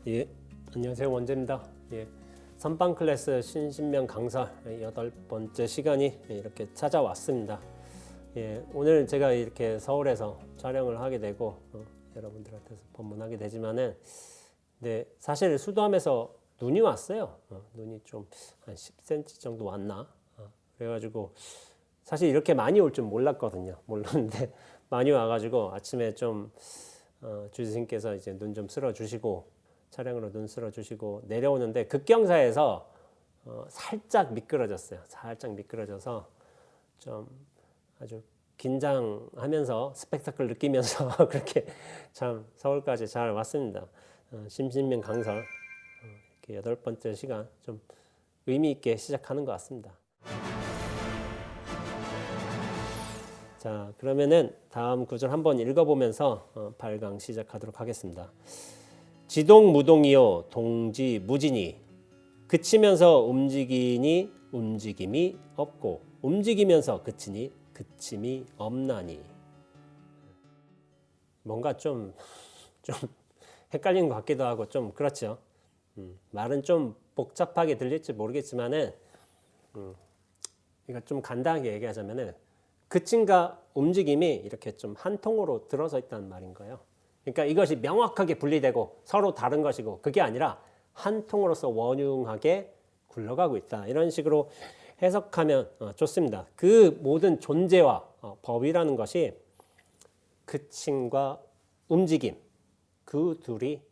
예, 안녕하세요. 원재입니다. 예, 선빵 클래스 신신명 강사 8번째 시간이 이렇게 찾아왔습니다. 예, 오늘 제가 이렇게 서울에서 촬영을 하게 되고 여러분들한테서 법문하게 되지만은 네, 사실 수도함에서 눈이 왔어요. 눈이 좀 한 10cm 정도 왔나? 그래가지고 사실 이렇게 많이 올 줄 몰랐거든요. 몰랐는데 많이 와가지고 아침에 좀 주지스님께서 이제 눈 좀 쓸어 주시고 차량으로 눈 쓸어 주시고 내려오는데 급경사에서 살짝 미끄러졌어요. 살짝 미끄러져서 좀 아주 긴장하면서 스펙타클 느끼면서 그렇게 참 서울까지 잘 왔습니다. 심신명 강사 이렇게 8번째 시간 좀 의미 있게 시작하는 것 같습니다. 자, 그러면은 다음 구절 한번 읽어보면서 8강 시작하도록 하겠습니다. 지동무동이요 동지무진이 그치면서 움직이니 움직임이 없고 움직이면서 그치니 그침이 없나니. 뭔가 좀 헷갈리는 것 같기도 하고 좀 그렇죠. 말은 좀 복잡하게 들릴지 모르겠지만은 이거 좀 간단하게 얘기하자면은 그침과 움직임이 이렇게 좀 한 통으로 들어서 있다는 말인 거예요. 그러니까 이것이 명확하게 분리되고 서로 다른 것이고 그게 아니라 한 통으로서 원흉하게 굴러가고 있다. 이런 식으로 해석하면 좋습니다. 그 모든 존재와 법이라는 것이 그침과 움직임 그 둘이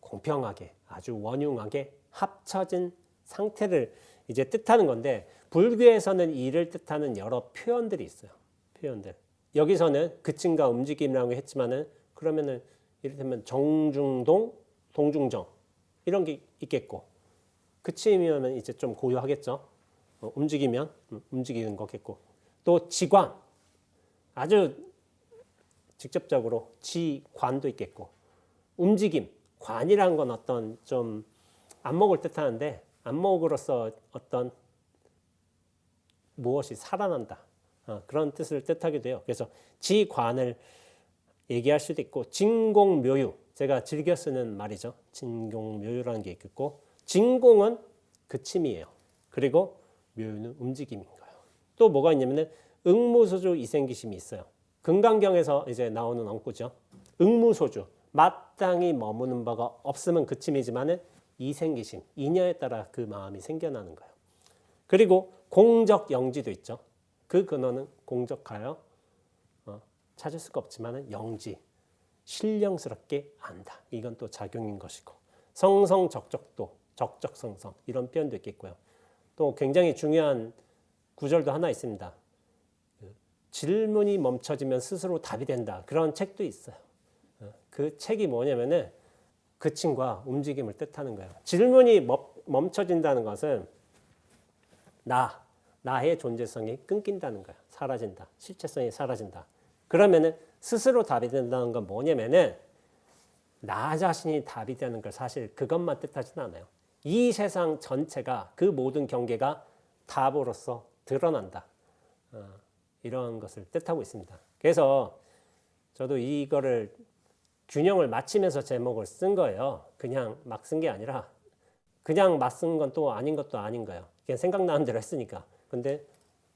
공평하게 아주 원흉하게 합쳐진 상태를 이제 뜻하는 건데 불교에서는 이를 뜻하는 여러 표현들이 있어요. 표현들. 여기서는 그침과 움직임이라고 했지만은 그러면은 이를테면 정중동, 동중정 이런 게 있겠고 그침이면 이제 좀 고요하겠죠. 움직이면 움직이는 거겠고 또 지관 아주 직접적으로 지관도 있겠고 움직임 관이라는 건 어떤 좀 안목을 뜻하는데 안목으로서 어떤 무엇이 살아난다. 그런 뜻을 뜻하기도 해요. 그래서 지관을 얘기할 수도 있고 진공묘유 제가 즐겨 쓰는 말이죠. 진공묘유라는 게 있겠고 진공은 그침이에요. 그리고 묘유는 움직임인 거예요. 또 뭐가 있냐면은 응무소주 이생기심이 있어요. 금강경에서 이제 나오는 엉구죠. 응무소주 마땅히 머무는 바가 없으면 그침이지만은 이생기심 이녀에 따라 그 마음이 생겨나는 거예요. 그리고 공적영지도 있죠. 그 근원은 공적하여 찾을 수가 없지만 영지 신령스럽게 안다. 이건 또 작용인 것이고 성성적적도 적적성성 이런 표현도 있겠고요. 또 굉장히 중요한 구절도 하나 있습니다. 질문이 멈춰지면 스스로 답이 된다. 그런 책도 있어요. 그 책이 뭐냐면은 그침과 움직임을 뜻하는 거예요. 질문이 멈춰진다는 것은 나의 존재성이 끊긴다는 거야. 사라진다. 실체성이 사라진다. 그러면은 스스로 답이 된다는 건 뭐냐면은 나 자신이 답이 되는 걸 사실 그것만 뜻하지는 않아요. 이 세상 전체가 그 모든 경계가 답으로서 드러난다. 이런 것을 뜻하고 있습니다. 그래서 저도 이거를 균형을 맞추면서 제목을 쓴 거예요. 그냥 막 쓴 게 아니라 그냥 막 쓴 건 또 아닌 것도 아닌 거예요. 그냥 생각나는 대로 했으니까. 근데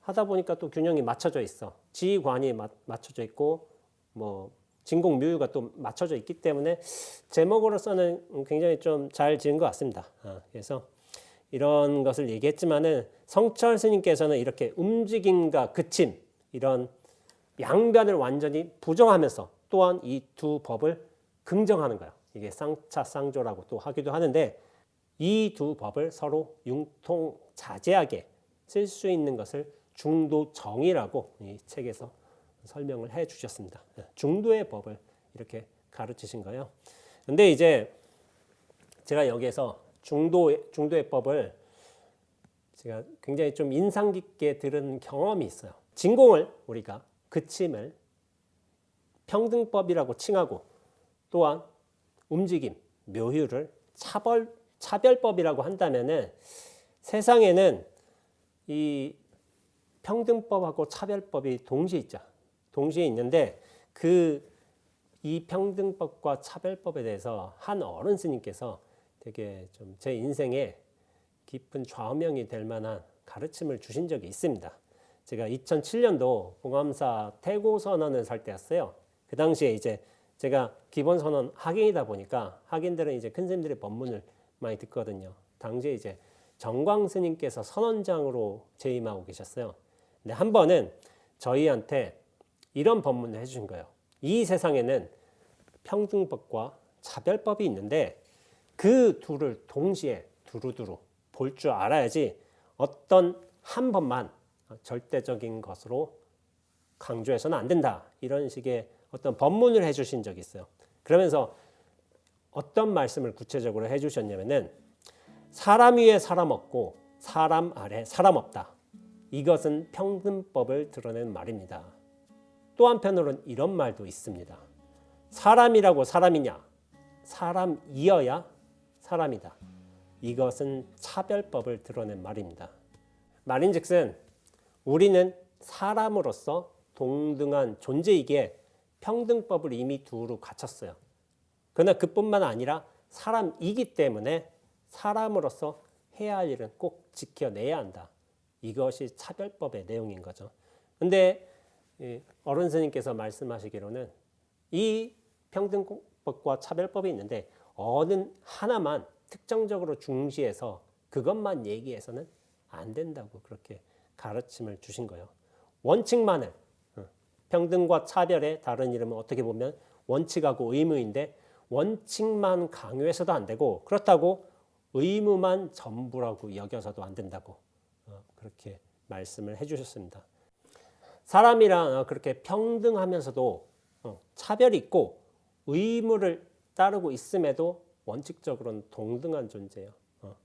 하다 보니까 또 균형이 맞춰져 있어. 지관이 맞춰져 있고 뭐 진공묘유가 또 맞춰져 있기 때문에 제목으로서는 굉장히 좀 잘 지은 것 같습니다. 그래서 이런 것을 얘기했지만은 성철 스님께서는 이렇게 움직임과 그침 이런 양변을 완전히 부정하면서 또한 이 두 법을 긍정하는 거예요. 이게 쌍차쌍조라고 또 하기도 하는데 이 두 법을 서로 융통자제하게 쓸 수 있는 것을 중도정의라고 이 책에서 설명을 해 주셨습니다. 중도의 법을 이렇게 가르치신 거예요. 근데 이제 제가 여기에서 중도의 법을 제가 굉장히 좀 인상 깊게 들은 경험이 있어요. 진공을 우리가 그침을 평등법이라고 칭하고 또한 움직임, 묘유를 차별법이라고 한다면은 세상에는 이 평등법하고 차별법이 동시에 있죠. 동시에 있는데 그 이 평등법과 차별법에 대해서 한 어른 스님께서 되게 좀 제 인생에 깊은 좌우명이 될 만한 가르침을 주신 적이 있습니다. 제가 2007년도 봉암사 태고선언을 살 때였어요. 그 당시에 이제 제가 기본선언 학인이다 보니까 학인들은 이제 큰 스님들의 법문을 많이 듣거든요. 당시에 이제 정광 스님께서 선언장으로 재임하고 계셨어요. 근데 한 번은 저희한테 이런 법문을 해주신 거예요. 이 세상에는 평등법과 차별법이 있는데 그 둘을 동시에 두루두루 볼 줄 알아야지 어떤 한 법만 절대적인 것으로 강조해서는 안 된다. 이런 식의 어떤 법문을 해주신 적이 있어요. 그러면서 어떤 말씀을 구체적으로 해주셨냐면은 사람 위에 사람 없고 사람 아래 사람 없다. 이것은 평등법을 드러낸 말입니다. 또 한편으로는 이런 말도 있습니다. 사람이라고 사람이냐? 사람이어야 사람이다. 이것은 차별법을 드러낸 말입니다. 말인즉슨 우리는 사람으로서 동등한 존재이기에 평등법을 이미 두루 갖췄어요. 그러나 그뿐만 아니라 사람이기 때문에 사람으로서 해야 할 일은 꼭 지켜내야 한다. 이것이 차별법의 내용인 거죠. 근데 어른 스님께서 말씀하시기로는 이 평등법과 차별법이 있는데 어느 하나만 특정적으로 중시해서 그것만 얘기해서는 안 된다고 그렇게 가르침을 주신 거예요. 원칙만을 평등과 차별의 다른 이름은 어떻게 보면 원칙하고 의무인데 원칙만 강요해서도 안 되고 그렇다고 의무만 전부라고 여겨서도 안 된다고 그렇게 말씀을 해주셨습니다. 사람이랑 그렇게 평등하면서도 차별이 있고 의무를 따르고 있음에도 원칙적으로는 동등한 존재예요.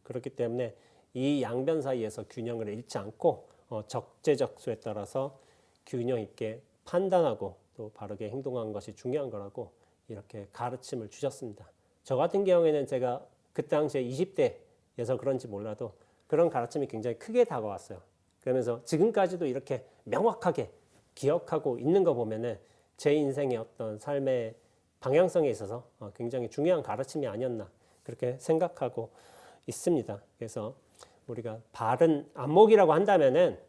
그렇기 때문에 이 양변 사이에서 균형을 잃지 않고 적재적소에 따라서 균형 있게 판단하고 또 바르게 행동하는 것이 중요한 거라고 이렇게 가르침을 주셨습니다. 저 같은 경우에는 제가 그 당시에 20대여서 그런지 몰라도 그런 가르침이 굉장히 크게 다가왔어요. 그러면서 지금까지도 이렇게 명확하게 기억하고 있는 거 보면은 제 인생의 어떤 삶의 방향성에 있어서 굉장히 중요한 가르침이 아니었나 그렇게 생각하고 있습니다. 그래서 우리가 바른 안목이라고 한다면은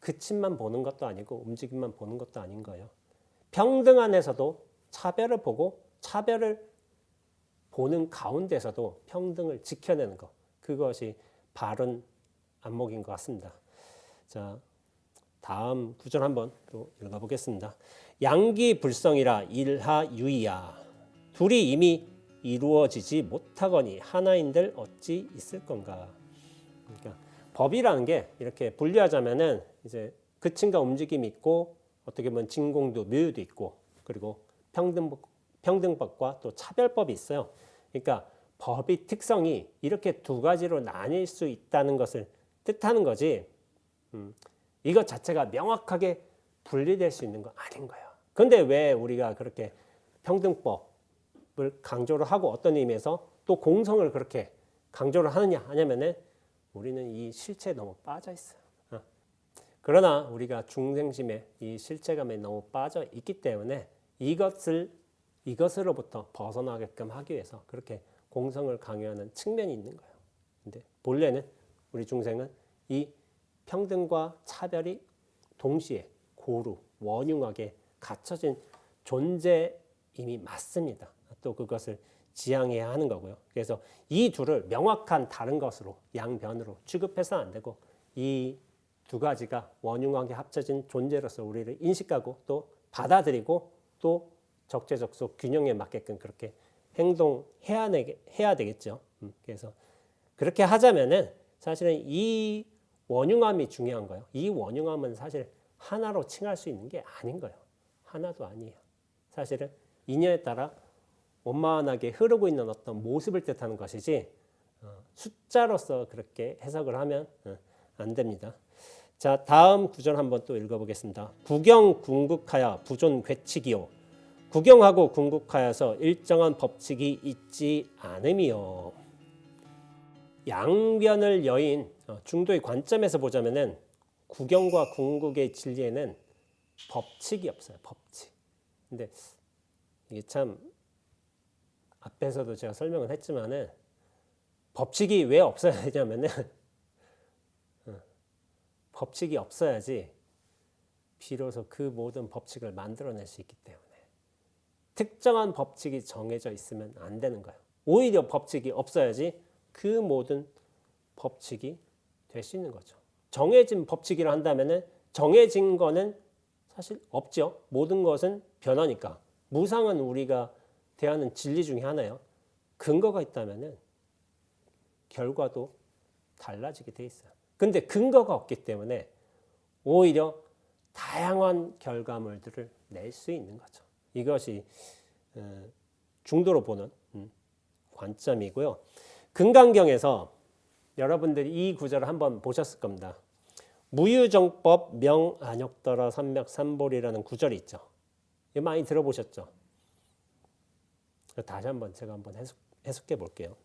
그침만 보는 것도 아니고 움직임만 보는 것도 아닌 거예요. 평등 안에서도 차별을 보고 차별을 보는 가운데서도 평등을 지켜내는 것. 그것이 바른 안목인 것 같습니다. 자, 다음 구절 한번 또 읽어보겠습니다. 양기불성이라 일하유이야. 둘이 이미 이루어지지 못하거니 하나인들 어찌 있을 건가. 그러니까 법이라는 게 이렇게 분류하자면은 이제 그침과 움직임이 있고 어떻게 보면 진공도 묘유도 있고 그리고 평등법과 또 차별법이 있어요. 그러니까 법의 특성이 이렇게 두 가지로 나뉠 수 있다는 것을 뜻하는 거지. 이것 자체가 명확하게 분리될 수 있는 건 아닌 거예요. 그런데 왜 우리가 그렇게 평등법을 강조를 하고 어떤 의미에서 또 공성을 그렇게 강조를 하냐면은 우리는 이 실체에 너무 빠져 있어요. 그러나 우리가 중생심에 이 실체감에 너무 빠져 있기 때문에 이것으로부터 벗어나게끔 하기 위해서 그렇게 공성을 강요하는 측면이 있는 거예요. 근데 본래는 우리 중생은 이 평등과 차별이 동시에 고루 원흉하게 갖춰진 존재임이 맞습니다. 또 그것을 지향해야 하는 거고요. 그래서 이 둘을 명확한 다른 것으로 양변으로 취급해서는 안 되고 이 두 가지가 원흉하게 합쳐진 존재로서 우리를 인식하고 또 받아들이고 또 적재적소 균형에 맞게끔 그렇게 행동해야 되겠죠. 그래서 그렇게 하자면은 사실은 이 원흉함이 중요한 거예요. 이 원흉함은 사실 하나로 칭할 수 있는 게 아닌 거예요. 하나도 아니에요. 사실은 인연에 따라 원만하게 흐르고 있는 어떤 모습을 뜻하는 것이지 숫자로서 그렇게 해석을 하면 안 됩니다. 자, 다음 구절 한번 또 읽어보겠습니다. 구경 궁극하여 부존 괴칙이요 구경하고 궁극하여서 일정한 법칙이 있지 않음이요. 양변을 여인 중도의 관점에서 보자면은 구경과 궁극의 진리에는 법칙이 없어요. 법칙. 근데 이게 참 앞에서도 제가 설명을 했지만은 법칙이 왜 없어야 되냐면은 법칙이 없어야지 비로소 그 모든 법칙을 만들어낼 수 있기 때문에 특정한 법칙이 정해져 있으면 안 되는 거예요. 오히려 법칙이 없어야지 그 모든 법칙이 될 수 있는 거죠. 정해진 법칙이라 한다면은 정해진 거는 사실 없죠. 모든 것은 변하니까. 무상은 우리가 대하는 진리 중에 하나예요. 근거가 있다면은 결과도 달라지게 돼 있어요. 근데 근거가 없기 때문에 오히려 다양한 결과물들을 낼 수 있는 거죠. 이것이 중도로 보는 관점이고요. 금강경에서 여러분들이 이 구절을 한번 보셨을 겁니다. 무유정법 명안욕더러 삼맥삼볼이라는 구절이 있죠. 이거 많이 들어보셨죠? 다시 한번 제가 한번 해석해 볼게요.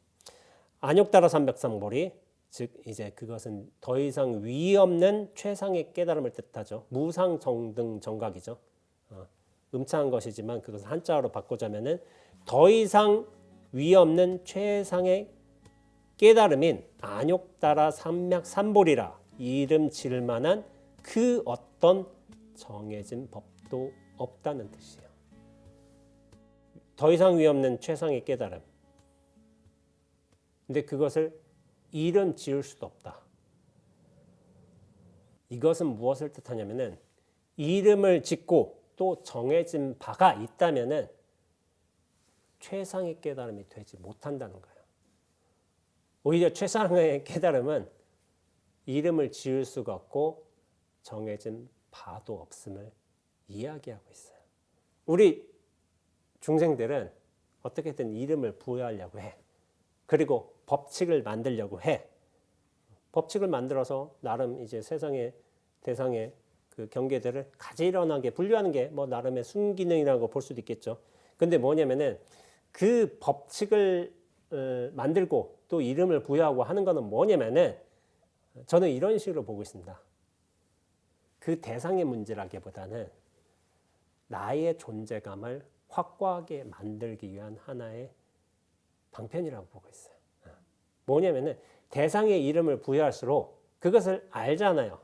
안욕더러 삼맥삼볼이 즉 이제 그것은 더 이상 위 없는 최상의 깨달음을 뜻하죠. 무상정등 정각이죠. 음차한 것이지만 그것을 한자어로 바꾸자면은 더 이상 위 없는 최상의 깨달음인 안욕따라 삼맥삼볼이라 이름 지을 만한 그 어떤 정해진 법도 없다는 뜻이에요. 더 이상 위 없는 최상의 깨달음. 근데 그것을 이름 지을 수도 없다. 이것은 무엇을 뜻하냐면은 이름을 짓고 또 정해진 바가 있다면은 최상의 깨달음이 되지 못한다는 거예요. 오히려 최상의 깨달음은 이름을 지을 수가 없고 정해진 바도 없음을 이야기하고 있어요. 우리 중생들은 어떻게든 이름을 부여하려고 해. 그리고 법칙을 만들려고 해. 법칙을 만들어서 나름 이제 세상의 대상의 그 경계들을 가지런하게 분류하는 게 뭐 나름의 순기능이라고 볼 수도 있겠죠. 근데 뭐냐면은 그 법칙을 만들고 또 이름을 부여하고 하는 거는 뭐냐면은 저는 이런 식으로 보고 있습니다. 그 대상의 문제라기보다는 나의 존재감을 확고하게 만들기 위한 하나의 방편이라고 보고 있어요. 뭐냐면은 대상의 이름을 부여할수록 그것을 알잖아요.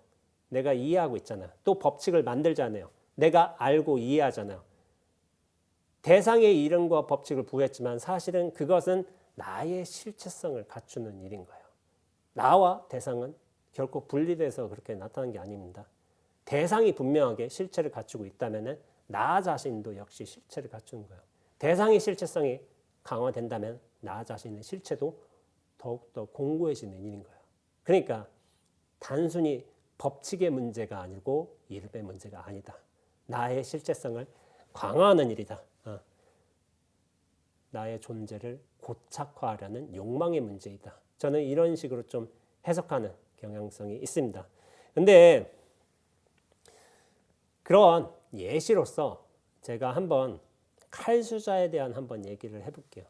내가 이해하고 있잖아요. 또 법칙을 만들잖아요. 내가 알고 이해하잖아요. 대상의 이름과 법칙을 부여했지만 사실은 그것은 나의 실체성을 갖추는 일인 거예요. 나와 대상은 결코 분리돼서 그렇게 나타나는 게 아닙니다. 대상이 분명하게 실체를 갖추고 있다면 나 자신도 역시 실체를 갖추는 거예요. 대상의 실체성이 강화된다면 나 자신의 실체도 더욱더 공고해지는 일인 거예요. 그러니까 단순히 법칙의 문제가 아니고 이름의 문제가 아니다. 나의 실체성을 강화하는 일이다. 나의 존재를 고착화하려는 욕망의 문제이다. 저는 이런 식으로 좀 해석하는 경향성이 있습니다. 근데 그런 예시로서 제가 한번 칼수자에 대한 한번 얘기를 해볼게요.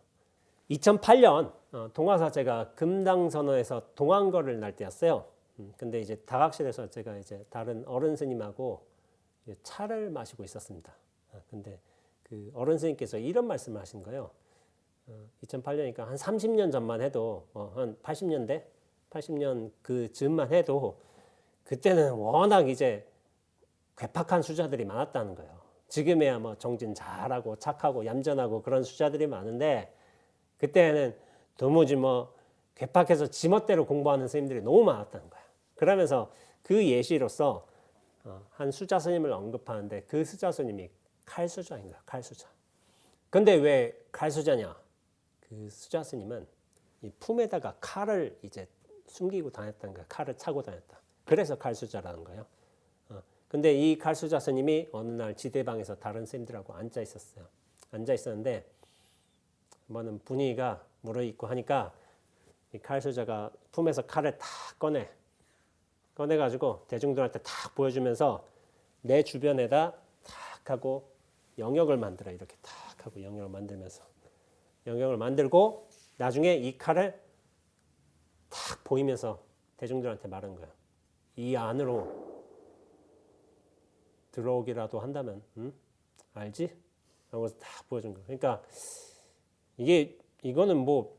2008년 동화사 제가 금당선어에서 동안거를 날 때였어요. 근데 이제 다각실에서 제가 이제 다른 어른 스님하고 차를 마시고 있었습니다. 근데 그 어른 스님께서 이런 말씀을 하신 거예요. 2008년이니까 한 30년 전만 해도 한 80년 그 즈음만 해도 그때는 워낙 이제 괴팍한 수자들이 많았다는 거예요. 지금에야 뭐 정진 잘하고 착하고 얌전하고 그런 수자들이 많은데 그때는 도무지 뭐 괴팍해서 지멋대로 공부하는 스님들이 너무 많았다는 거예요. 그러면서 그 예시로서 한 수자 스님을 언급하는데 그 수자 스님이 칼수자인 거야. 칼수자. 근데 왜 칼수자냐? 그 수자 스님은 이 품에다가 칼을 이제 숨기고 다녔다는 거야. 칼을 차고 다녔다. 그래서 칼수자라는 거예요. 근데 이 칼수자 스님이 어느 날 지대방에서 다른 스님들하고 앉아 있었어요. 앉아 있었는데 뭐는 분위기가 무르익고 하니까 이 칼수자가 품에서 칼을 탁 꺼내가지고 대중들한테 탁 보여주면서 내 주변에다 탁 하고 영역을 만들어. 이렇게 탁 하고 영역을 만들면서 영역을 만들고 나중에 이 칼을 탁 보이면서 대중들한테 말한 거예요. 이 안으로 들어오기라도 한다면 알지? 하고서 다 보여준 거예요. 그러니까 이거는 뭐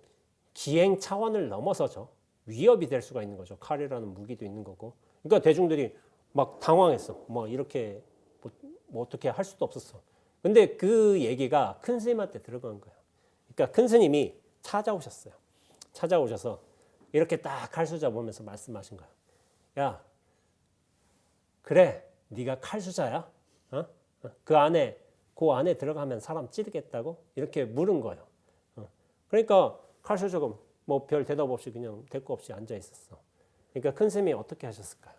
기행 차원을 넘어서죠. 위협이 될 수가 있는 거죠. 칼이라는 무기도 있는 거고. 그러니까 대중들이 막 당황했어. 뭐 이렇게 뭐 어떻게 할 수도 없었어. 근데 그 얘기가 큰 스님한테 들어간 거예요. 그러니까 큰 스님이 찾아오셨어요. 찾아오셔서 이렇게 딱 칼수자 보면서 말씀하신 거예요. 야, 그래, 네가 칼수자야? 어? 그 안에 들어가면 사람 찌르겠다고? 이렇게 물은 거예요. 그러니까 칼수자가 뭐 별 대답 없이 그냥 대꾸 없이 앉아 있었어. 그러니까 큰 스님이 어떻게 하셨을까요?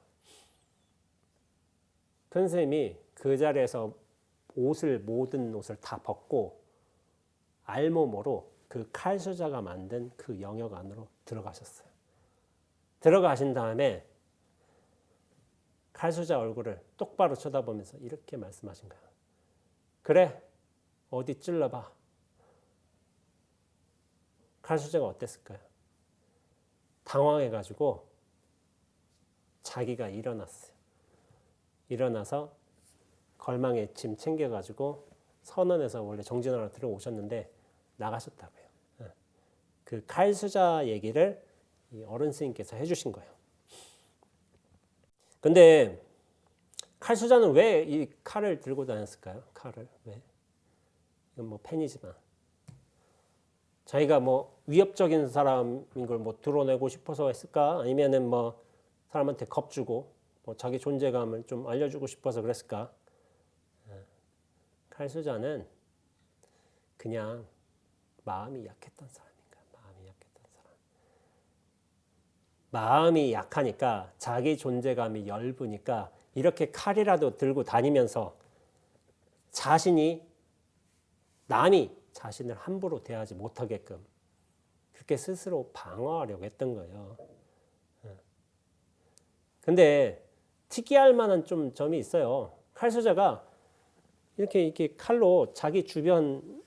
큰 스님이 그 자리에서 모든 옷을 다 벗고 알몸으로 그 칼수자가 만든 그 영역 안으로 들어가셨어요. 들어가신 다음에 칼수자 얼굴을 똑바로 쳐다보면서 이렇게 말씀하신 거예요. 그래, 어디 찔러봐. 칼수자가 어땠을까요? 당황해가지고 자기가 일어났어요. 일어나서 걸망에 짐 챙겨가지고 선원에서 원래 정진하러 들어오셨는데 나가셨다고요. 그 칼수자 얘기를 어른 스님께서 해주신 거예요. 근데 칼수자는 왜 이 칼을 들고 다녔을까요? 칼을 왜? 이건 뭐 팬이지만 자기가 뭐 위협적인 사람인 걸 뭐 드러내고 싶어서 했을까? 아니면은 뭐 사람한테 겁주고 뭐 자기 존재감을 좀 알려주고 싶어서 그랬을까? 칼수자는 그냥 마음이 약했던 사람인가? 마음이 약했던 사람. 마음이 약하니까 자기 존재감이 엷으니까 이렇게 칼이라도 들고 다니면서 남이 자신을 함부로 대하지 못하게끔 그렇게 스스로 방어하려고 했던 거예요. 근데 특이할 만한 좀 점이 있어요. 칼수자가 이렇게 칼로 자기 주변을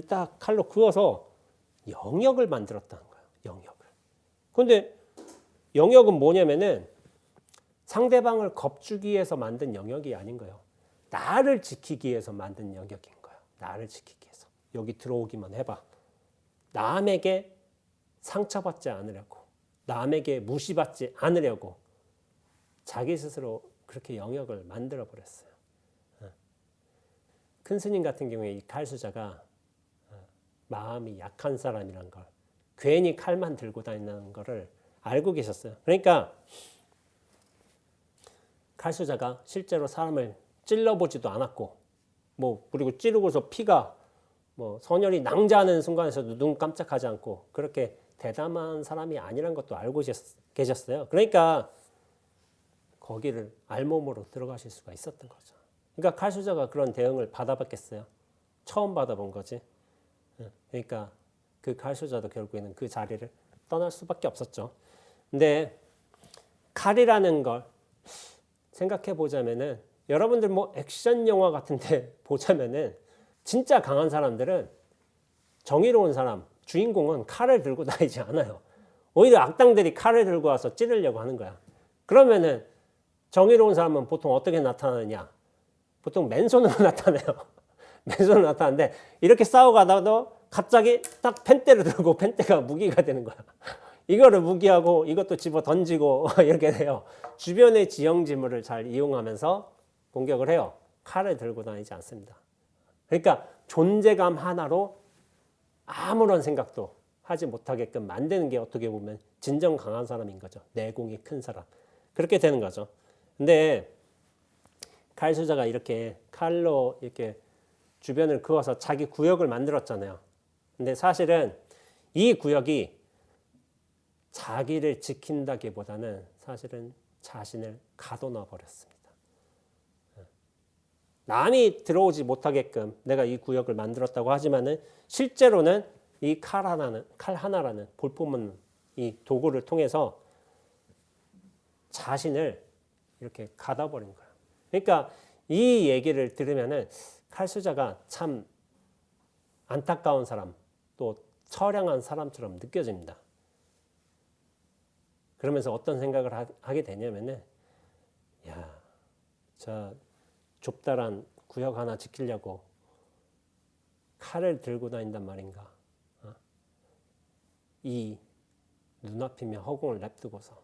딱 칼로 그어서 영역을 만들었다는 거예요. 영역을. 근데 영역은 뭐냐면은 상대방을 겁주기 위해서 만든 영역이 아닌 거예요. 나를 지키기 위해서 만든 영역인 거예요. 나를 지키기 위해서. 여기 들어오기만 해봐. 남에게 상처받지 않으려고. 남에게 무시받지 않으려고. 자기 스스로 그렇게 영역을 만들어 버렸어요. 큰 스님 같은 경우에 이 칼수자가 마음이 약한 사람이란 걸 괜히 칼만 들고 다니는 거를 알고 계셨어요. 그러니까 칼수자가 실제로 사람을 찔러보지도 않았고 뭐 그리고 찌르고서 피가 뭐 선혈이 낭자하는 순간에서도 눈 깜짝하지 않고 그렇게 대담한 사람이 아니란 것도 알고 계셨어요. 그러니까 거기를 알몸으로 들어가실 수가 있었던 거죠. 그러니까 칼수자가 그런 대응을 받아봤겠어요? 처음 받아본 거지. 그러니까 그 칼수자도 결국에는 그 자리를 떠날 수밖에 없었죠. 근데 칼이라는 걸 생각해 보자면은 여러분들 뭐 액션 영화 같은데 보자면은 진짜 강한 사람들은 정의로운 사람, 주인공은 칼을 들고 다니지 않아요. 오히려 악당들이 칼을 들고 와서 찌르려고 하는 거야. 그러면은 정의로운 사람은 보통 어떻게 나타나느냐? 보통 맨손으로 나타나요. 맨손으로 나타나는데 이렇게 싸워가다도 갑자기 딱 펜대를 들고 펜대가 무기가 되는 거야. 이거를 무기하고 이것도 집어 던지고 이렇게 돼요. 주변의 지형지물을 잘 이용하면서 공격을 해요. 칼을 들고 다니지 않습니다. 그러니까 존재감 하나로 아무런 생각도 하지 못하게끔 만드는 게 어떻게 보면 진정 강한 사람인 거죠. 내공이 큰 사람. 그렇게 되는 거죠. 근데 칼수자가 이렇게 칼로 이렇게 주변을 그어서 자기 구역을 만들었잖아요. 근데 사실은 이 구역이 자기를 지킨다기보다는 사실은 자신을 가둬놔 버렸습니다. 남이 들어오지 못하게끔 내가 이 구역을 만들었다고 하지만은 실제로는 이 칼 하나라는 볼품은 이 도구를 통해서 자신을 이렇게 가둬버린 거예요. 그러니까 이 얘기를 들으면은 칼수자가 참 안타까운 사람, 또 처량한 사람처럼 느껴집니다. 그러면서 어떤 생각을 하게 되냐면은, 야, 저 좁다란 구역 하나 지키려고 칼을 들고 다닌단 말인가? 이 눈앞이면 허공을 냅두고서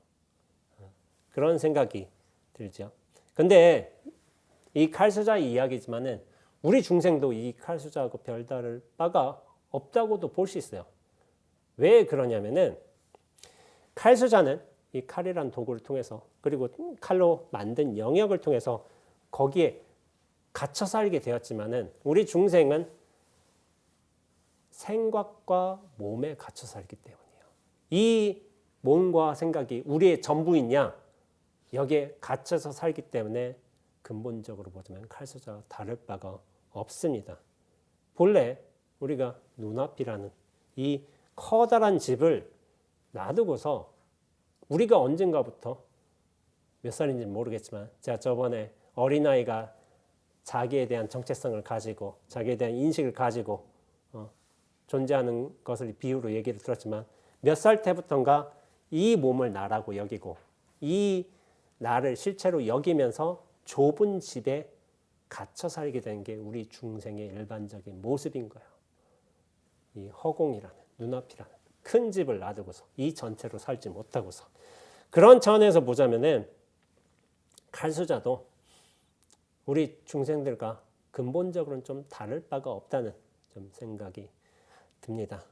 그런 생각이 들죠. 근데 이 칼수자 이야기지만은 우리 중생도 이 칼수자하고 별다를 바가 없다고도 볼 수 있어요. 왜 그러냐면은 칼수자는 이 칼이란 도구를 통해서 그리고 칼로 만든 영역을 통해서 거기에 갇혀 살게 되었지만은 우리 중생은 생각과 몸에 갇혀 살기 때문이에요. 이 몸과 생각이 우리의 전부이냐 여기에 갇혀서 살기 때문에 근본적으로 보자면 칼수자와 다를 바가 없습니다. 본래 우리가 눈앞이라는 이 커다란 집을 놔두고서 우리가 언젠가부터 몇 살인지 모르겠지만 제가 저번에 어린아이가 자기에 대한 정체성을 가지고 자기에 대한 인식을 가지고 존재하는 것을 비유로 얘기를 들었지만 몇 살 때부터인가 이 몸을 나라고 여기고 이 나를 실체로 여기면서 좁은 집에 갇혀 살게 된 게 우리 중생의 일반적인 모습인 거예요. 이 허공이라는 눈앞이라는 큰 집을 놔두고서 이 전체로 살지 못하고서 그런 차원에서 보자면은 칼수자도 우리 중생들과 근본적으로는 좀 다를 바가 없다는 좀 생각이 듭니다.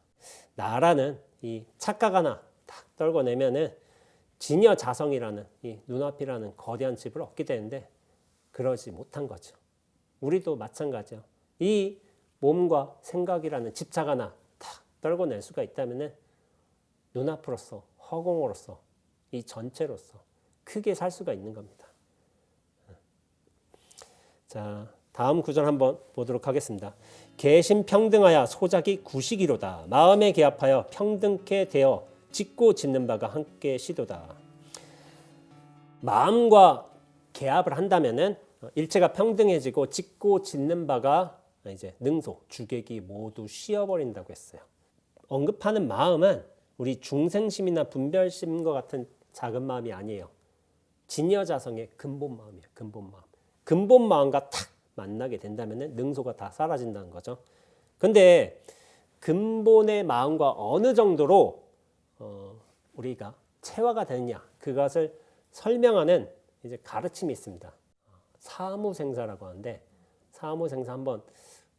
나라는 이 착각 하나 딱 떨궈내면은 진여자성이라는 이 눈앞이라는 거대한 집을 얻게 되는데 그러지 못한 거죠. 우리도 마찬가지요. 이 몸과 생각이라는 집착 하나 탁 떨궈낼 수가 있다면은 눈앞으로서 허공으로서 이 전체로서 크게 살 수가 있는 겁니다. 자, 다음 구절 한번 보도록 하겠습니다. 개심평등하여 소작이 구식이로다. 마음에 개합하여 평등케 되어 짓고 짓는 바가 함께 시도다. 마음과 개합을 한다면은 일체가 평등해지고 짓고 짓는 바가 이제 능소, 주객이 모두 쉬어버린다고 했어요. 언급하는 마음은 우리 중생심이나 분별심과 같은 작은 마음이 아니에요. 진여자성의 근본 마음이에요. 근본 마음. 근본 마음과 탁 만나게 된다면 능소가 다 사라진다는 거죠. 근데 근본의 마음과 어느 정도로 우리가 체화가 되느냐 그것을 설명하는 이제 가르침이 있습니다. 사무생사라고 하는데 사무생사 한번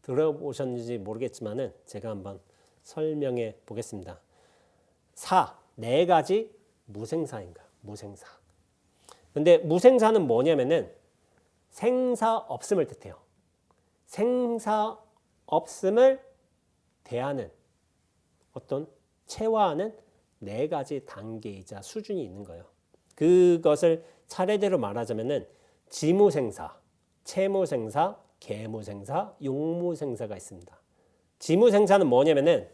들어보셨는지 모르겠지만은 제가 한번 설명해 보겠습니다. 네 가지 무생사인가? 무생사. 근데 무생사는 뭐냐면은 생사 없음을 뜻해요. 생사 없음을 대하는 어떤 체화하는 네 가지 단계이자 수준이 있는 거예요. 그것을 차례대로 말하자면은 지무생사, 채무생사, 계무생사, 용무생사가 있습니다. 지무생사는 뭐냐면은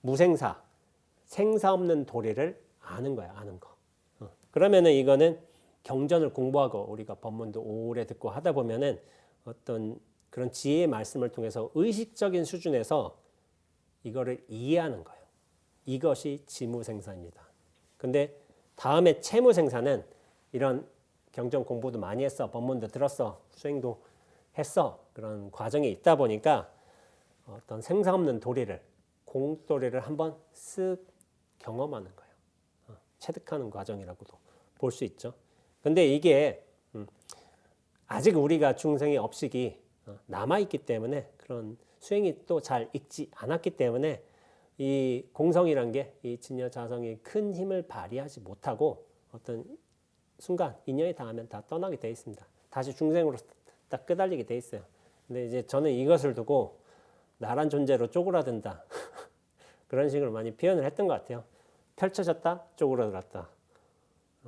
무생사, 생사 없는 도리를 아는 거야, 아는 거. 그러면은 이거는 경전을 공부하고 우리가 법문도 오래 듣고 하다 보면은 어떤 그런 지혜의 말씀을 통해서 의식적인 수준에서 이거를 이해하는 거예요. 이것이 지무생사입니다. 근데 다음에 채무생사는 이런 경전 공부도 많이 했어, 법문도 들었어, 수행도 했어 그런 과정이 있다 보니까 어떤 생사 없는 도리를 공도리를 한번 쓱 경험하는 거예요. 체득하는 과정이라고도 볼 수 있죠. 근데 이게 아직 우리가 중생의 업식이 남아있기 때문에 그런 수행이 또 잘 익지 않았기 때문에 이 공성이란 게 이 진여자성이 큰 힘을 발휘하지 못하고 어떤 순간 인연이 닿으면 다 떠나게 돼 있습니다. 다시 중생으로 딱 끄달리게 돼 있어요. 근데 이제 저는 이것을 두고 나란 존재로 쪼그라든다 그런 식으로 많이 표현을 했던 것 같아요. 펼쳐졌다 쪼그라들었다,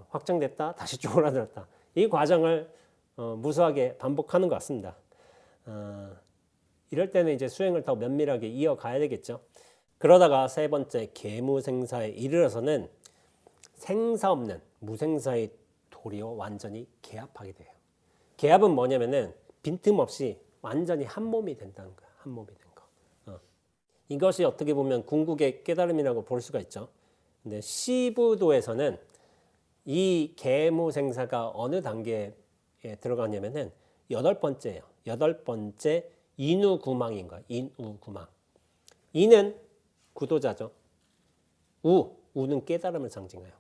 확정됐다 다시 쪼그라들었다, 이 과정을 무수하게 반복하는 것 같습니다. 이럴 때는 이제 수행을 더 면밀하게 이어가야 되겠죠. 그러다가 세 번째 계무생사에 이르러서는 생사 없는 무생사의 도리와 완전히 개합하게 돼요. 개합은 뭐냐면은 빈틈없이 완전히 한 몸이 된다는 거야. 한 몸이 된 거. 이것이 어떻게 보면 궁극의 깨달음이라고 볼 수가 있죠. 근데 시부도에서는 이 계무생사가 어느 단계에 들어가냐면은 8번째예요. 8번째 인우구망인 거야. 인우구망. 이는 구도자죠. 우는 깨달음을 상징해요.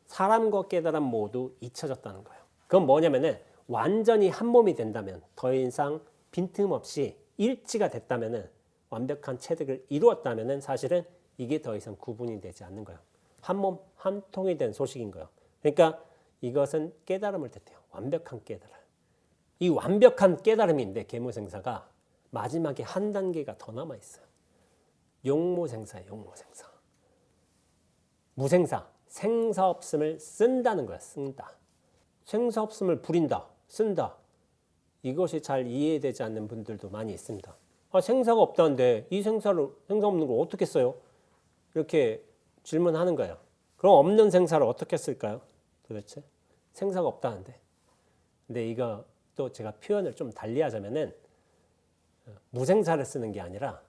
사람과 깨달음 모두 잊혀졌다는 거예요. 그건 뭐냐면은 완전히 한 몸이 된다면, 더 이상 빈틈없이 일치가 됐다면은, 완벽한 체득을 이루었다면은 사실은 이게 더 이상 구분이 되지 않는 거예요. 한 몸, 한 통이 된 소식인 거예요. 그러니까 이것은 깨달음을 뜻해요. 완벽한 깨달음. 이 완벽한 깨달음인데 계무생사가 마지막에 한 단계가 더 남아 있어요. 용무생사예요. 용무생사. 무생사, 생사 없음을 쓴다는 거야. 쓴다. 생사 없음을 부린다. 쓴다. 이것이 잘 이해되지 않는 분들도 많이 있습니다. 생사가 없다는데 이 생사 없는 걸 어떻게 써요? 이렇게 질문하는 거예요. 그럼 없는 생사를 어떻게 쓸까요? 도대체 생사가 없다는데. 근데 이거 또 제가 표현을 좀 달리 하자면은 무생사를 쓰는 게 아니라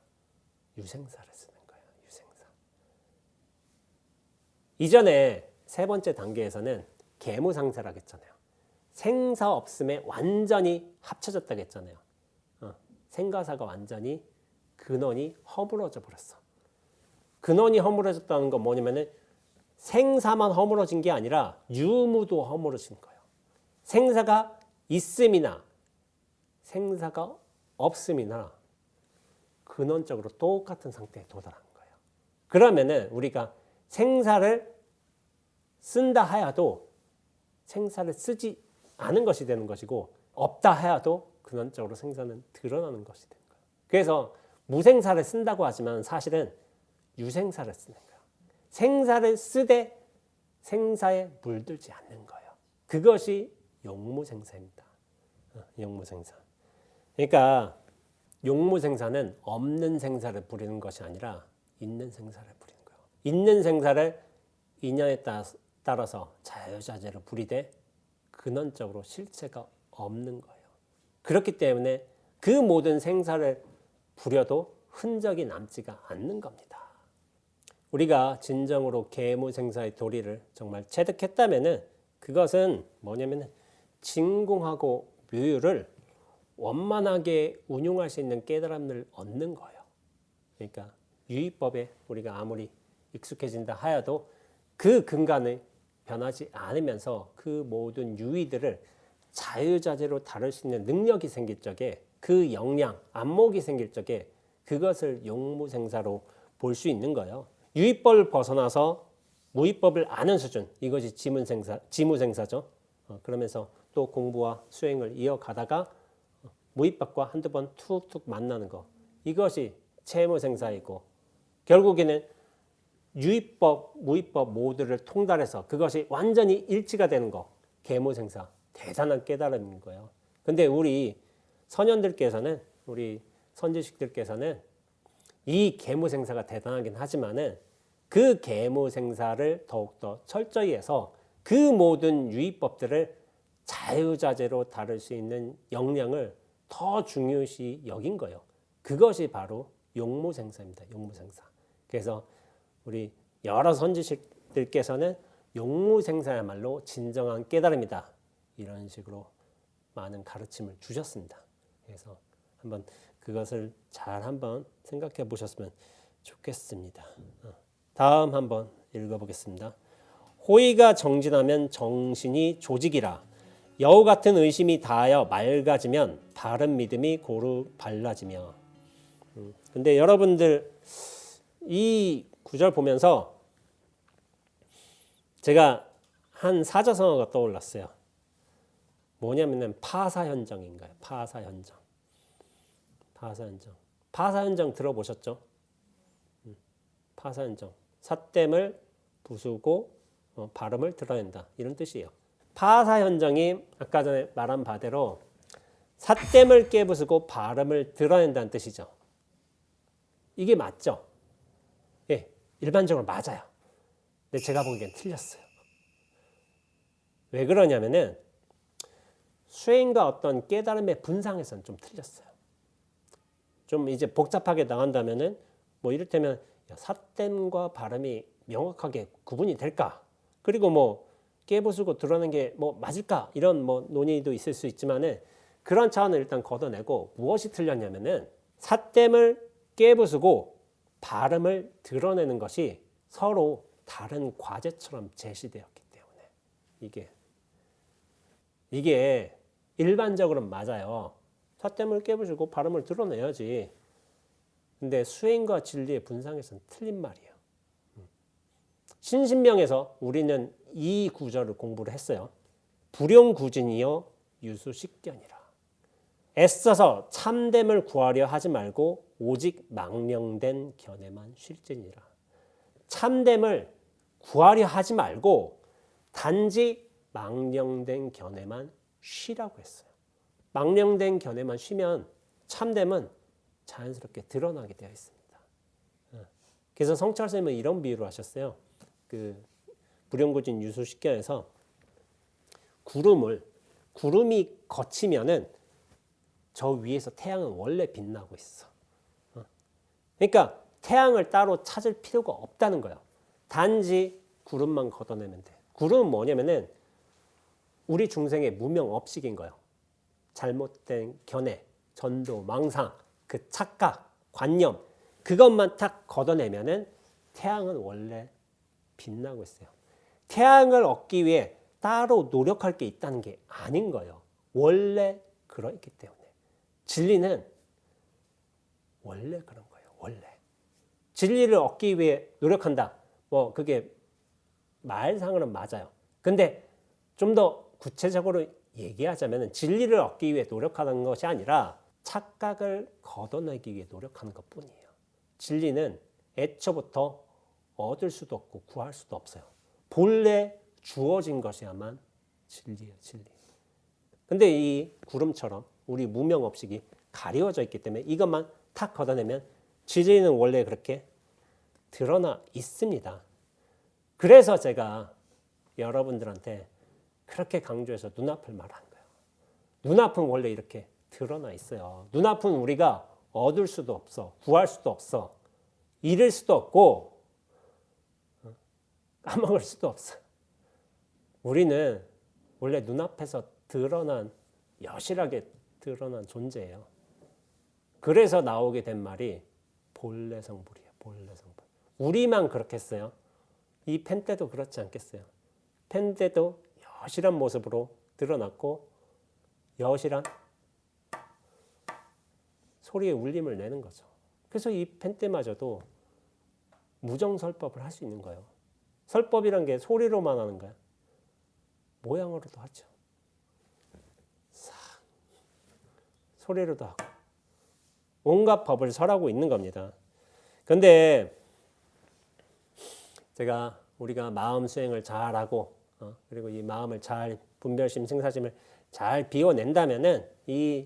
유생사를 쓰는 거예요. 유생사. 이전에 세 번째 단계에서는 계무상사라고 했잖아요. 생사 없음에 완전히 합쳐졌다고 했잖아요. 생과사가 완전히 근원이 허물어져 버렸어. 근원이 허물어졌다는 건 뭐냐면은 생사만 허물어진 게 아니라 유무도 허물어진 거예요. 생사가 있음이나 생사가 없음이나 근원적으로 똑같은 상태에 도달한 거예요. 그러면은 우리가 생사를 쓴다 하여도 생사를 쓰지 않은 것이 되는 것이고, 없다 하여도 근원적으로 생사는 드러나는 것이 되는 거예요. 그래서 무생사를 쓴다고 하지만 사실은 유생사를 쓰는 거예요. 생사를 쓰되 생사에 물들지 않는 거예요. 그것이 용무생사입니다. 용무생사. 그러니까 용무생사는 없는 생사를 부리는 것이 아니라 있는 생사를 부리는 거예요. 있는 생사를 인연에 따라서 자유자재로 부리되 근원적으로 실체가 없는 거예요. 그렇기 때문에 그 모든 생사를 부려도 흔적이 남지가 않는 겁니다. 우리가 진정으로 계무생사의 도리를 정말 체득했다면은 그것은 뭐냐면은 진공하고 묘유를 원만하게 운용할 수 있는 깨달음을 얻는 거예요. 그러니까 유의법에 우리가 아무리 익숙해진다 하여도 그 근간을 변하지 않으면서 그 모든 유의들을 자유자재로 다룰 수 있는 능력이 생길 적에, 그 역량, 안목이 생길 적에 그것을 용무생사로 볼 수 있는 거예요. 유의법을 벗어나서 무의법을 아는 수준, 이것이 지무생사죠. 그러면서 또 공부와 수행을 이어가다가 무의법과 한두 번 툭툭 만나는 거, 이것이 채무생사이고, 결국에는 유의법, 무의법 모두를 통달해서 그것이 완전히 일치가 되는 거, 계무생사, 대단한 깨달음인 거예요. 근데 우리 선현들께서는, 우리 선지식들께서는 이 계무생사가 대단하긴 하지만은 그 계무생사를 더욱더 철저히 해서 그 모든 유의법들을 자유자재로 다룰 수 있는 역량을 더 중요시 여긴 거예요. 그것이 바로 용무생사입니다. 용무생사. 그래서 우리 여러 선지식들께서는 용무생사야말로 진정한 깨달음이다, 이런 식으로 많은 가르침을 주셨습니다. 그래서 한번 그것을 잘 한번 생각해 보셨으면 좋겠습니다. 다음 한번 읽어보겠습니다. 호의가 정진하면 정신이 조직이라. 여우 같은 의심이 다하여 맑아지면 바른 믿음이 고루 발라지며. 근데 여러분들 이 구절 보면서 제가 한 사자성어가 떠올랐어요. 뭐냐면은 파사현정인가요? 파사현정. 파사현정. 파사현정 들어보셨죠? 파사현정. 삿됨을 부수고 발음을 드러낸다, 이런 뜻이에요. 파사현정이 아까 전에 말한 바대로 삿됨을 깨부수고 발음을 드러낸다는 뜻이죠. 이게 맞죠? 예, 일반적으로 맞아요. 근데 제가 보기엔 틀렸어요. 왜 그러냐면은 수행과 어떤 깨달음의 분상에서는 좀 틀렸어요. 좀 이제 복잡하게 나간다면은 뭐 이를테면 삿됨과 발음이 명확하게 구분이 될까? 그리고 뭐 깨부수고 드러낸 게 뭐 맞을까? 이런 뭐 논의도 있을 수 있지만은 그런 차원을 일단 걷어내고 무엇이 틀렸냐면은 삿됨을 깨부수고 발음을 드러내는 것이 서로 다른 과제처럼 제시되었기 때문에 이게 일반적으로는 맞아요. 삿됨을 깨부수고 발음을 드러내야지. 근데 수행과 진리의 분상에서는 틀린 말이에요. 신신명에서 우리는 이 구절을 공부를 했어요. 불용구진이여 유수식견이라. 애써서 참됨을 구하려 하지 말고 오직 망령된 견해만 쉴지니라. 참됨을 구하려 하지 말고 단지 망령된 견해만 쉬라고 했어요. 망령된 견해만 쉬면 참됨은 자연스럽게 드러나게 되어 있습니다. 그래서 성철 선생님은 이런 비유를 하셨어요. 그 불용구진 유수식견에서 구름이 거치면은 저 위에서 태양은 원래 빛나고 있어. 그러니까 태양을 따로 찾을 필요가 없다는 거예요. 단지 구름만 걷어내면 돼. 구름은 뭐냐면은 우리 중생의 무명업식인 거예요. 잘못된 견해, 전도, 망상, 그 착각, 관념 그것만 딱 걷어내면은 태양은 원래 빛나고 있어요. 태양을 얻기 위해 따로 노력할 게 있다는 게 아닌 거예요. 원래 그렇기 때문에. 진리는 원래 그런 거예요. 원래. 진리를 얻기 위해 노력한다. 뭐 그게 말상으로는 맞아요. 근데 좀 더 구체적으로 얘기하자면 진리를 얻기 위해 노력하는 것이 아니라 착각을 걷어내기 위해 노력하는 것뿐이에요. 진리는 애초부터 얻을 수도 없고 구할 수도 없어요. 본래 주어진 것이야만 진리예요. 진리. 근데 이 구름처럼 우리 무명업식이 가려져 있기 때문에 이것만 탁 걷어내면 진리는 원래 그렇게 드러나 있습니다. 그래서 제가 여러분들한테 그렇게 강조해서 눈앞을 말하는 거예요. 눈앞은 원래 이렇게 드러나 있어요. 눈앞은 우리가 얻을 수도 없어. 구할 수도 없어. 잃을 수도 없고 까먹을 수도 없어. 우리는 원래 눈앞에서 드러난 여실하게 드러난 존재예요. 그래서 나오게 된 말이 본래 성불이에요. 본래 성불. 우리만 그렇겠어요? 이 펜 때도 그렇지 않겠어요? 펜 때도 여실한 모습으로 드러났고 여실한 소리의 울림을 내는 거죠. 그래서 이 펜 때마저도 무정설법을 할 수 있는 거예요. 설법이란 게 소리로만 하는 거야. 모양으로도 하죠. 소리로도 하고 온갖 법을 설하고 있는 겁니다. 그런데 제가 우리가 마음 수행을 잘하고 그리고 이 마음을 잘 분별심, 생사심을 잘 비워낸다면은 이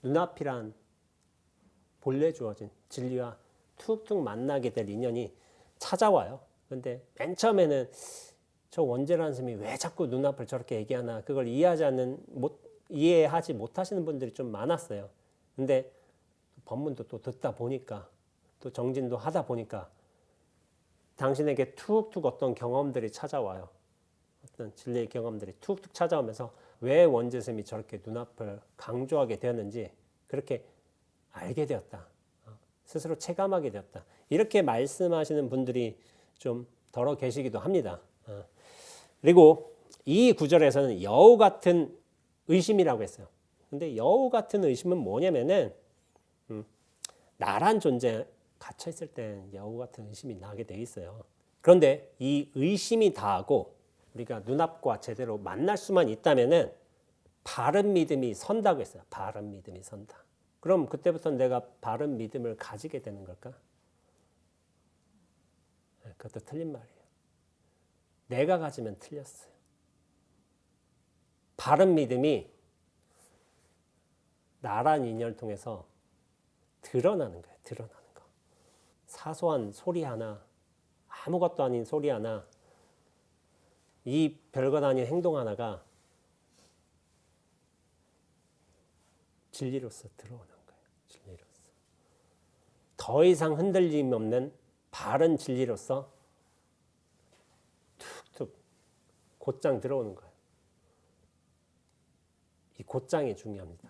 눈앞이란 본래 주어진 진리와 툭툭 만나게 될 인연이 찾아와요. 그런데 맨 처음에는 저 원재라는 스님이 왜 자꾸 눈앞을 저렇게 얘기하나 그걸 이해하지 못하시는 분들이 좀 많았어요. 근데 법문도 또 듣다 보니까 또 정진도 하다 보니까 당신에게 툭툭 어떤 경험들이 찾아와요. 어떤 진리의 경험들이 툭툭 찾아오면서 왜 원재 스님이 저렇게 눈앞을 강조하게 되었는지 그렇게 알게 되었다. 스스로 체감하게 되었다. 이렇게 말씀하시는 분들이 좀 더러 계시기도 합니다. 그리고 이 구절에서는 여우 같은 의심이라고 했어요. 근데 여우 같은 의심은 뭐냐면은 나란 존재 갇혀 있을 땐 여우 같은 의심이 나게 돼 있어요. 그런데 이 의심이 다하고 우리가 눈앞과 제대로 만날 수만 있다면은 바른 믿음이 선다고 했어요. 바른 믿음이 선다. 그럼 그때부터 내가 바른 믿음을 가지게 되는 걸까? 그것도 틀린 말이에요. 내가 가지면 틀렸어요. 바른 믿음이 나란 인연을 통해서 드러나는 거예요. 드러나는 거. 사소한 소리 하나, 아무것도 아닌 소리 하나, 이 별것 아닌 행동 하나가 진리로서 들어오는 거예요. 진리로서. 더 이상 흔들림 없는 바른 진리로서 툭툭 곧장 들어오는 거예요. 이 곧장이 중요합니다.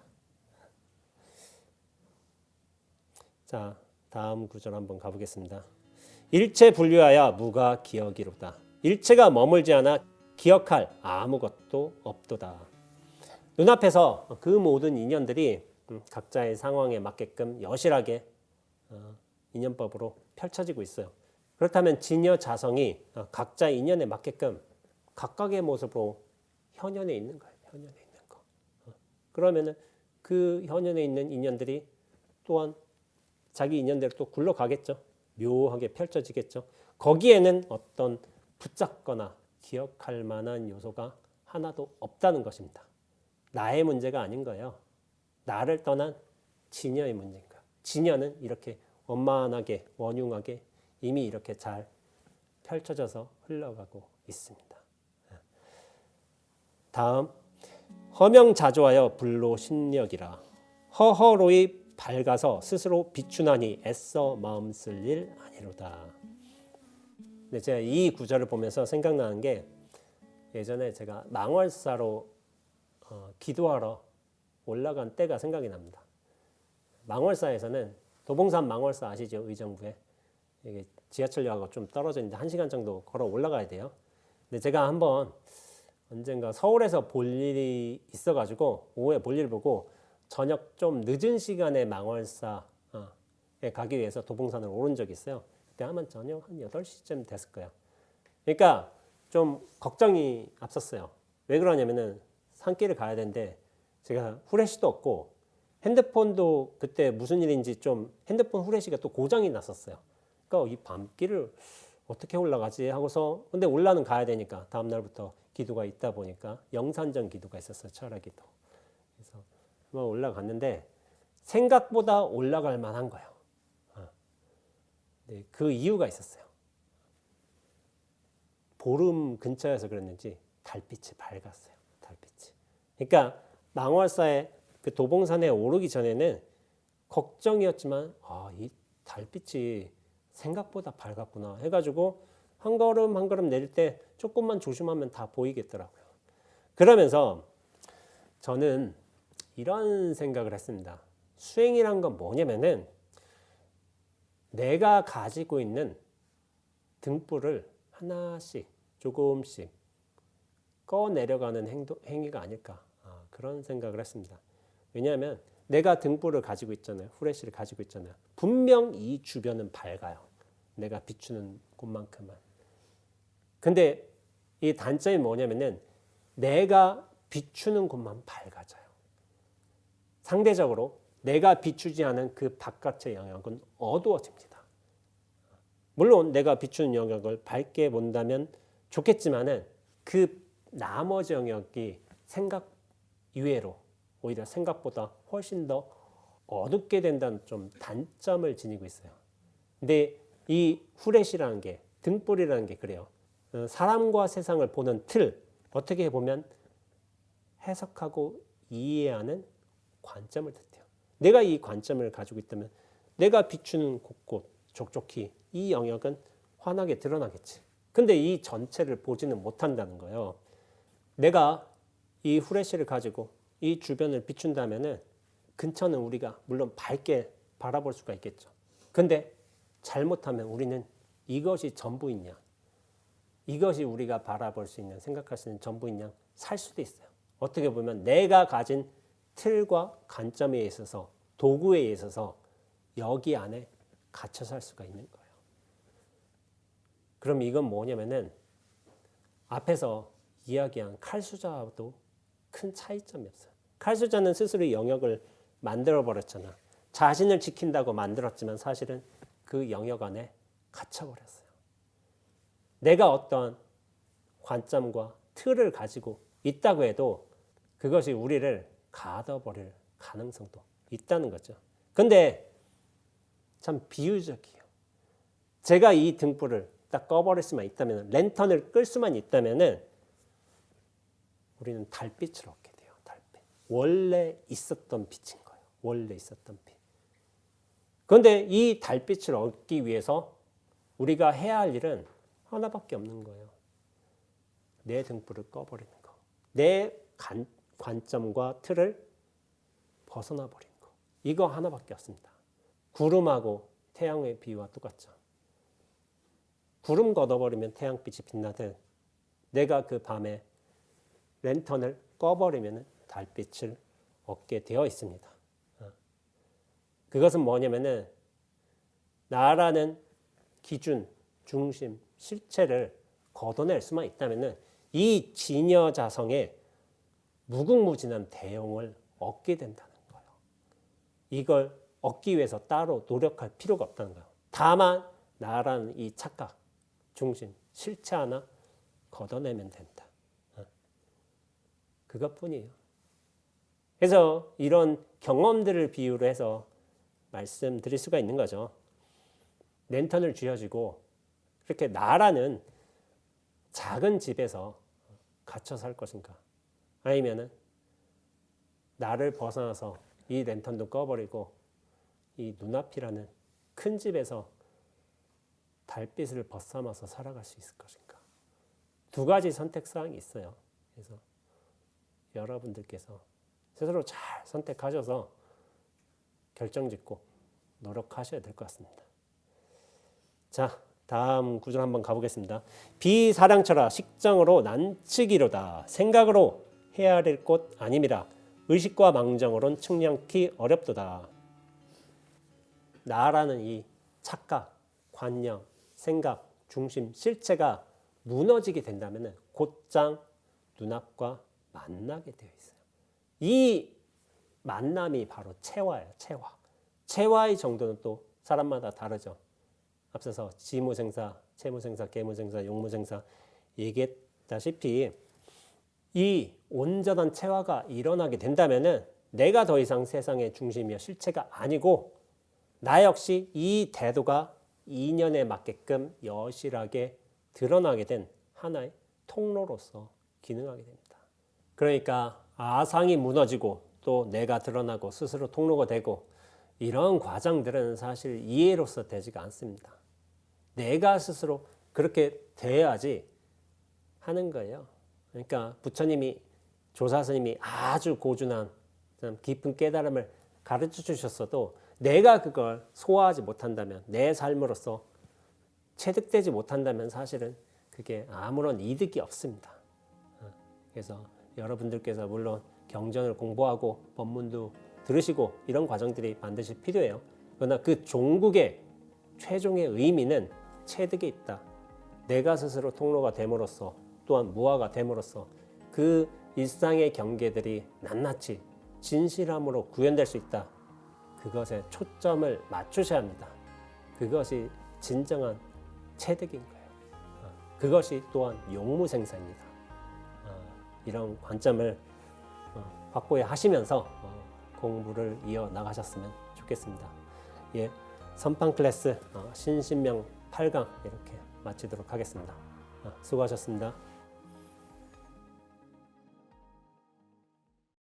자, 다음 구절 한번 가보겠습니다. 일체 분류하여 무가 기억이로다. 일체가 머물지 않아 기억할 아무것도 없도다. 눈앞에서 그 모든 인연들이 각자의 상황에 맞게끔 여실하게 인연법으로 펼쳐지고 있어요. 그렇다면 진여 자성이 각자의 인연에 맞게끔 각각의 모습으로 현현에 있는 거예요. 현현에 있는 거. 그러면은 그 현현에 있는 인연들이 또한 자기 인연대로 또 굴러가겠죠. 묘하게 펼쳐지겠죠. 거기에는 어떤 붙잡거나 기억할 만한 요소가 하나도 없다는 것입니다. 나의 문제가 아닌 거예요. 나를 떠난 진여의 문제인 거예요. 진여는 이렇게 원만하게 원흉하게 이미 이렇게 잘 펼쳐져서 흘러가고 있습니다. 다음 허명자조하여 불로신력이라. 허허로이 밝아서 스스로 비추나니 애써 마음 쓸 일 아니로다. 근데 제가 이 구절을 보면서 생각나는 게 예전에 제가 망월사로 기도하러 올라간 때가 생각이 납니다. 망월사에서는 도봉산 망월사 아시죠? 의정부에 이게 지하철역하고 좀 떨어져 있는데 1시간 정도 걸어 올라가야 돼요. 근데 제가 한번 언젠가 서울에서 볼 일이 있어가지고 오후에 볼 일 보고 저녁 좀 늦은 시간에 망월사에 가기 위해서 도봉산을 오른 적이 있어요. 그때 아마 저녁 한 8시쯤 됐을 거예요. 그러니까 좀 걱정이 앞섰어요. 왜 그러냐면은 산길을 가야 되는데 제가 후레쉬도 없고 핸드폰도 그때 무슨 일인지 좀 핸드폰 후레쉬가 또 고장이 났었어요. 그러니까 이 밤길을 어떻게 올라가지 하고서 근데 올라는 가야 되니까 다음 날부터 기도가 있다 보니까 영산전 기도가 있었어요. 철학 기도. 그래서 한번 올라갔는데 생각보다 올라갈 만한 거예요. 네, 그 이유가 있었어요. 보름 근처여서 그랬는지 달빛이 밝았어요. 달빛이. 그러니까 망월사에 그 도봉산에 오르기 전에는 걱정이었지만 이 달빛이 생각보다 밝았구나 해가지고 한 걸음 한 걸음 내릴 때 조금만 조심하면 다 보이겠더라고요. 그러면서 저는 이런 생각을 했습니다. 수행이란 건 뭐냐면은 내가 가지고 있는 등불을 하나씩 조금씩 꺼내려가는 행위가 아닐까 그런 생각을 했습니다. 왜냐하면 내가 등불을 가지고 있잖아요. 후레쉬를 가지고 있잖아요. 분명 이 주변은 밝아요. 내가 비추는 곳만큼은. 근데 이 단점이 뭐냐면은 내가 비추는 곳만 밝아져요. 상대적으로 내가 비추지 않은 그 바깥의 영역은 어두워집니다. 물론 내가 비추는 영역을 밝게 본다면 좋겠지만은 그 나머지 영역이 생각 이외로 오히려 생각보다 훨씬 더 어둡게 된다는 좀 단점을 지니고 있어요. 근데 이 후레쉬라는 게 등불이라는 게 그래요. 사람과 세상을 보는 틀 어떻게 보면 해석하고 이해하는 관점을 뜻해요. 내가 이 관점을 가지고 있다면 내가 비추는 곳곳 족족히 이 영역은 환하게 드러나겠지. 근데 이 전체를 보지는 못한다는 거예요. 내가 이 후레쉬를 가지고 이 주변을 비춘다면은 근처는 우리가 물론 밝게 바라볼 수가 있겠죠. 근데 잘못하면 우리는 이것이 전부인 양, 이것이 우리가 바라볼 수 있는 생각할 수 있는 전부인 양 살 수도 있어요. 어떻게 보면 내가 가진 틀과 관점에 있어서 도구에 있어서 여기 안에 갇혀 살 수가 있는 거예요. 그럼 이건 뭐냐면은 앞에서 이야기한 칼수자와도 큰 차이점이 없어요. 칼수자는 스스로 영역을 만들어버렸잖아. 자신을 지킨다고 만들었지만 사실은 그 영역 안에 갇혀버렸어요. 내가 어떤 관점과 틀을 가지고 있다고 해도 그것이 우리를 가둬버릴 가능성도 있다는 거죠. 근데 참 비유적이에요. 제가 이 등불을 딱 꺼버릴 수만 있다면, 랜턴을 끌 수만 있다면은 우리는 달빛을 얻게 돼요. 달빛. 원래 있었던 빛인 거예요. 원래 있었던 빛. 그런데 이 달빛을 얻기 위해서 우리가 해야 할 일은 하나밖에 없는 거예요. 내 등불을 꺼버리는 거. 내 관점과 틀을 벗어나 버리는 거. 이거 하나밖에 없습니다. 구름하고 태양의 비유와 똑같죠. 구름 걷어버리면 태양빛이 빛나듯 내가 그 밤에 랜턴을 꺼버리면 달빛을 얻게 되어 있습니다. 그것은 뭐냐면은 나라는 기준, 중심, 실체를 걷어낼 수만 있다면은 이 진여자성의 무궁무진한 대용을 얻게 된다는 거예요. 이걸 얻기 위해서 따로 노력할 필요가 없다는 거예요. 다만 나라는 이 착각, 중심, 실체 하나 걷어내면 된다. 그것뿐이에요. 그래서 이런 경험들을 비유로 해서 말씀드릴 수가 있는 거죠. 랜턴을 쥐어주고 그렇게 나라는 작은 집에서 갇혀 살 것인가? 아니면은 나를 벗어나서 이 랜턴도 꺼버리고 이 눈앞이라는 큰 집에서 달빛을 벗삼아서 살아갈 수 있을 것인가? 두 가지 선택사항이 있어요. 그래서 여러분들께서 스스로 잘 선택하셔서 결정짓고 노력하셔야 될 것 같습니다. 자, 다음 구절 한번 가보겠습니다. 비사량처라 식정으로 난치기로다. 생각으로 헤아릴 곳 아님이라. 의식과 망정으론 측량키 어렵도다. 나라는 이 착각, 관념, 생각, 중심, 실체가 무너지게 된다면 곧장 눈앞과 만나게 되어 있어요. 이 만남이 바로 체화예요. 체화. 체화의 정도는 또 사람마다 다르죠. 앞서서 지무생사, 채무생사, 계무생사, 용무생사 얘기했다시피 이 온전한 체화가 일어나게 된다면 내가 더 이상 세상의 중심이여 실체가 아니고 나 역시 이 태도가 인연에 맞게끔 여실하게 드러나게 된 하나의 통로로서 기능하게 됩니다. 그러니까 아상이 무너지고 또 내가 드러나고 스스로 통로가 되고 이런 과정들은 사실 이해로서 되지가 않습니다. 내가 스스로 그렇게 돼야지 하는 거예요. 그러니까 부처님이 조사스님이 아주 고준한 깊은 깨달음을 가르쳐 주셨어도 내가 그걸 소화하지 못한다면 내 삶으로서 체득되지 못한다면 사실은 그게 아무런 이득이 없습니다. 그래서 여러분들께서 물론 경전을 공부하고 법문도 들으시고 이런 과정들이 반드시 필요해요. 그러나 그 종국의 최종의 의미는 체득에 있다. 내가 스스로 통로가 됨으로써 또한 무아가 됨으로써 그 일상의 경계들이 낱낱이 진실함으로 구현될 수 있다. 그것에 초점을 맞추셔야 합니다. 그것이 진정한 체득인 거예요. 그것이 또한 용무생사입니다. 이런 관점을 확보해 하시면서 공부를 이어 나가셨으면 좋겠습니다. 예, 선판 클래스 신신명 8강 이렇게 마치도록 하겠습니다. 수고하셨습니다.